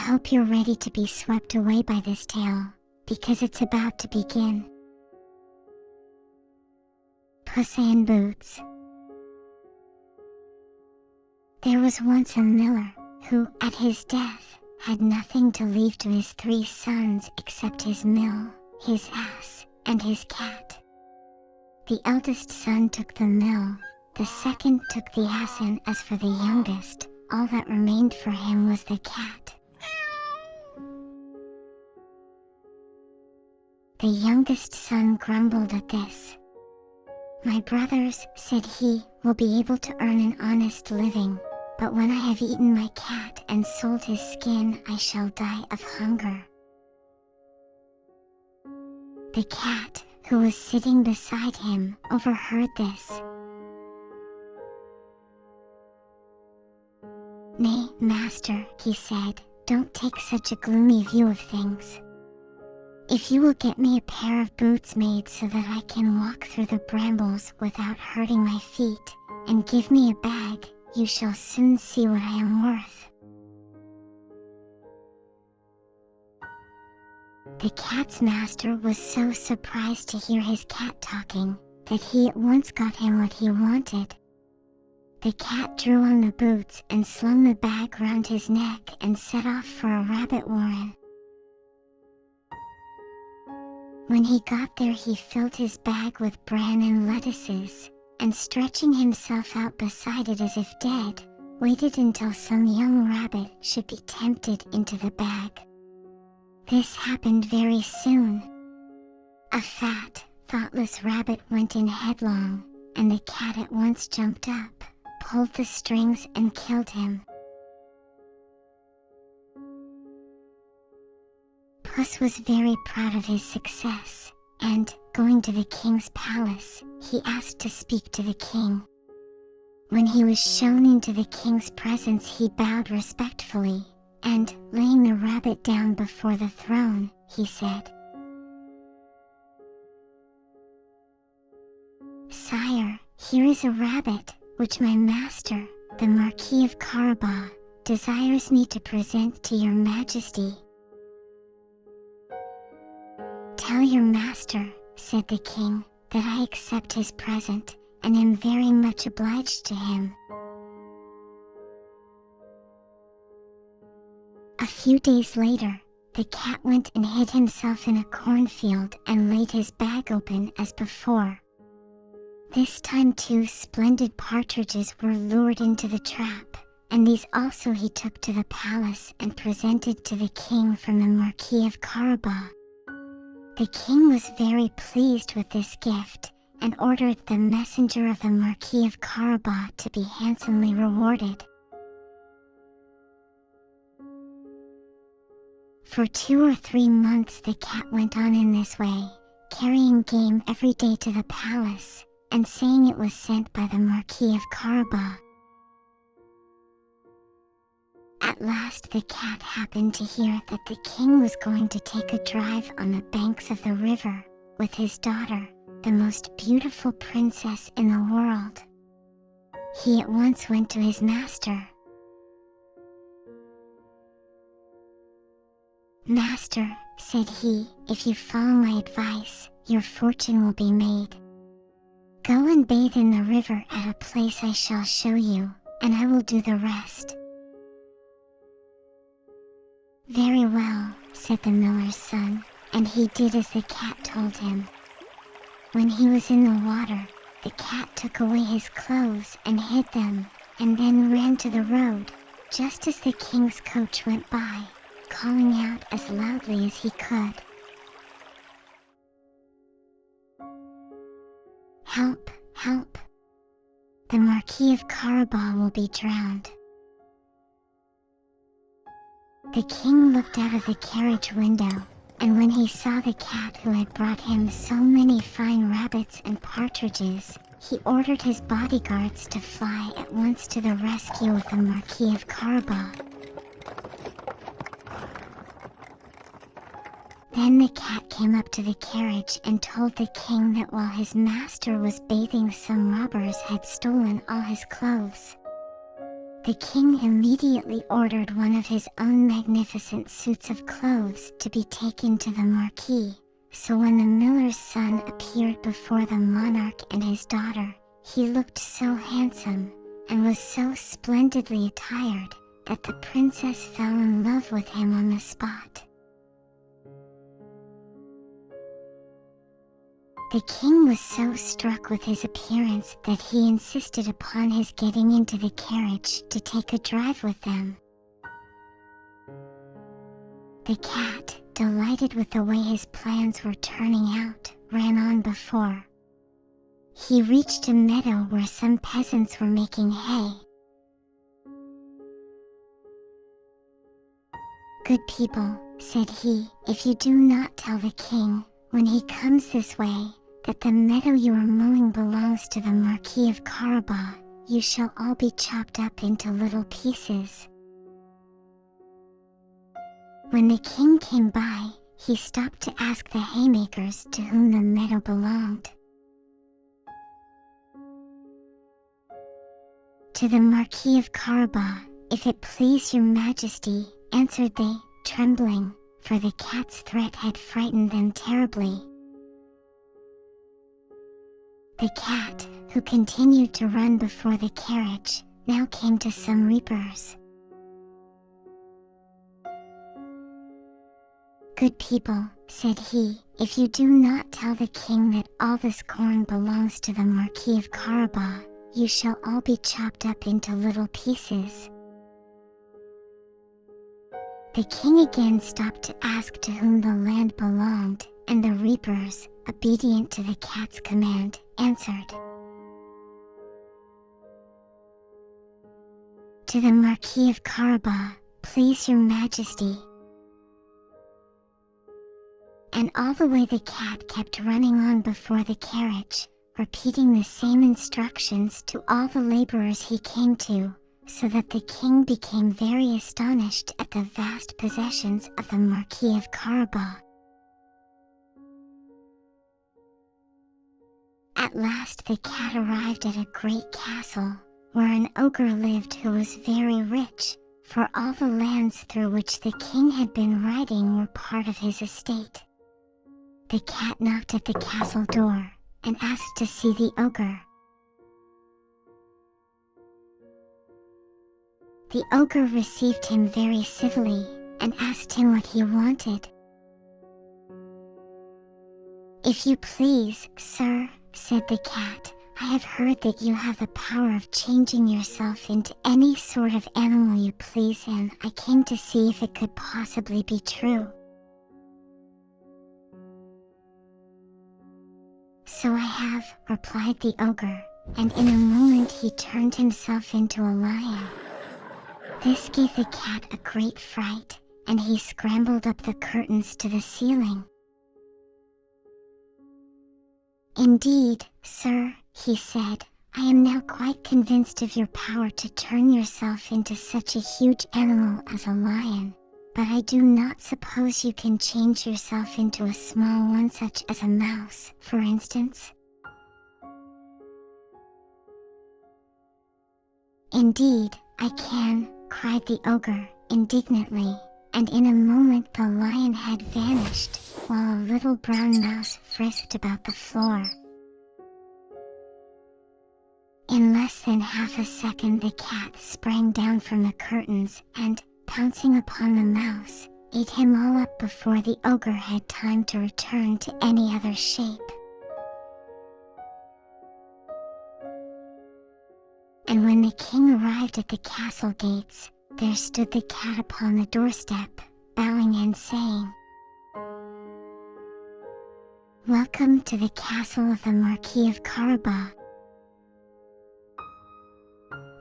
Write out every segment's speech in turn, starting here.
hope you're ready to be swept away by this tale, because it's about to begin. Puss in Boots. There was once a miller who, at his death, had nothing to leave to his 3 sons except his mill, his ass, and his cat. The eldest son took the mill, the second took the ass, and as for the youngest, all that remained for him was the cat. The youngest son grumbled at this. "My brothers," said he, "will be able to earn an honest living, but when I have eaten my cat and sold his skin, I shall die of hunger." The cat, who was sitting beside him, overheard this. "Nay, master," he said, "don't take such a gloomy view of things. If you will get me a pair of boots made so that I can walk through the brambles without hurting my feet, and give me a bag, you shall soon see what I am worth." The cat's master was so surprised to hear his cat talking, that he at once got him what he wanted. The cat drew on the boots and slung the bag round his neck and set off for a rabbit warren. When he got there, he filled his bag with bran and lettuces, and stretching himself out beside it as if dead, waited until some young rabbit should be tempted into the bag. This happened very soon. A fat, thoughtless rabbit went in headlong, and the cat at once jumped up, pulled the strings, and killed him. Puss was very proud of his success, and, going to the king's palace, he asked to speak to the king. When he was shown into the king's presence, he bowed respectfully, and, laying the rabbit down before the throne, he said, "Sire, here is a rabbit, which my master, the Marquis of Carabas, desires me to present to your majesty." "Tell your master," said the king, "that I accept his present, and am very much obliged to him." A few days later, the cat went and hid himself in a cornfield and laid his bag open as before. This time 2 splendid partridges were lured into the trap, and these also he took to the palace and presented to the king from the Marquis of Carabas. The king was very pleased with this gift, and ordered the messenger of the Marquis of Carabas to be handsomely rewarded. For 2 or 3 months the cat went on in this way, carrying game every day to the palace, and saying it was sent by the Marquis of Carabas. At last the cat happened to hear that the king was going to take a drive on the banks of the river, with his daughter, the most beautiful princess in the world. He at once went to his master. "Master," said he, "if you follow my advice, your fortune will be made. Go and bathe in the river at a place I shall show you, and I will do the rest." "Very well," said the miller's son, and he did as the cat told him. When he was in the water, the cat took away his clothes and hid them, and then ran to the road, just as the king's coach went by, calling out as loudly as he could, "Help, help! The Marquis of Carabas will be drowned." The king looked out of the carriage window, and when he saw the cat who had brought him so many fine rabbits and partridges, he ordered his bodyguards to fly at once to the rescue of the Marquis of Carabas. Then the cat came up to the carriage and told the king that while his master was bathing, some robbers had stolen all his clothes. The king immediately ordered one of his own magnificent suits of clothes to be taken to the marquis, so when the miller's son appeared before the monarch and his daughter, he looked so handsome and was so splendidly attired that the princess fell in love with him on the spot. The king was so struck with his appearance that he insisted upon his getting into the carriage to take a drive with them. The cat, delighted with the way his plans were turning out, ran on before. He reached a meadow where some peasants were making hay. "Good people," said he, "if you do not tell the king, when he comes this way, that the meadow you are mowing belongs to the Marquis of Carabas, you shall all be chopped up into little pieces." When the king came by, he stopped to ask the haymakers to whom the meadow belonged. "To the Marquis of Carabas, if it please your majesty," answered they, trembling, for the cat's threat had frightened them terribly. The cat, who continued to run before the carriage, now came to some reapers. "Good people," said he, "if you do not tell the king that all this corn belongs to the Marquis of Carabas, you shall all be chopped up into little pieces." The king again stopped to ask to whom the land belonged, and the reapers, obedient to the cat's command, answered, "To the Marquis of Carabas, please your majesty." And all the way the cat kept running on before the carriage, repeating the same instructions to all the laborers he came to, so that the king became very astonished at the vast possessions of the Marquis of Carabas. At last the cat arrived at a great castle, where an ogre lived who was very rich, for all the lands through which the king had been riding were part of his estate. The cat knocked at the castle door, and asked to see the ogre. The ogre received him very civilly, and asked him what he wanted. "If you please, sir," said the cat, "I have heard that you have the power of changing yourself into any sort of animal you please, and I came to see if it could possibly be true." "So I have," replied the ogre, and in a moment he turned himself into a lion. This gave the cat a great fright, and he scrambled up the curtains to the ceiling. "Indeed, sir," he said, "I am now quite convinced of your power to turn yourself into such a huge animal as a lion, but I do not suppose you can change yourself into a small one such as a mouse, for instance." "Indeed, I can," cried the ogre, indignantly, and in a moment the lion had vanished, while a little brown mouse frisked about the floor. In less than half a second the cat sprang down from the curtains, and, pouncing upon the mouse, ate him all up before the ogre had time to return to any other shape. And when the king arrived at the castle gates, there stood the cat upon the doorstep, bowing and saying, "Welcome to the castle of the Marquis of Carabas."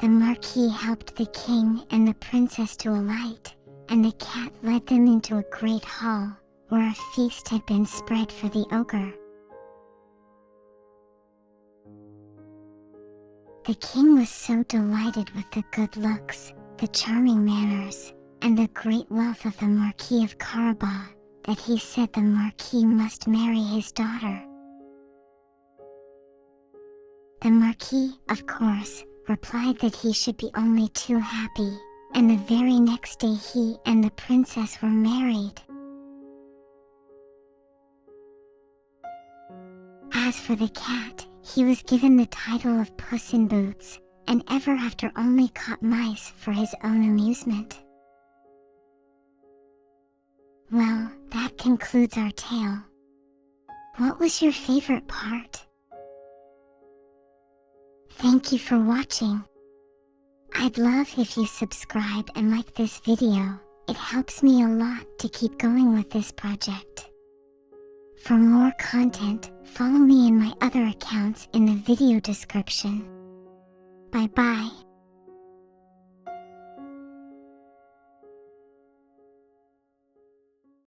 The Marquis helped the king and the princess to alight, and the cat led them into a great hall, where a feast had been spread for the ogre. The king was so delighted with the good looks, the charming manners, and the great wealth of the Marquis of Carabas, that he said the Marquis must marry his daughter. The Marquis, of course, replied that he should be only too happy, and the very next day he and the princess were married. As for the cat, he was given the title of Puss in Boots, and ever after only caught mice for his own amusement. Well, that concludes our tale. What was your favorite part? Thank you for watching. I'd love if you subscribe and like this video. It helps me a lot to keep going with this project. For more content, follow me in my other accounts in the video description. Bye bye.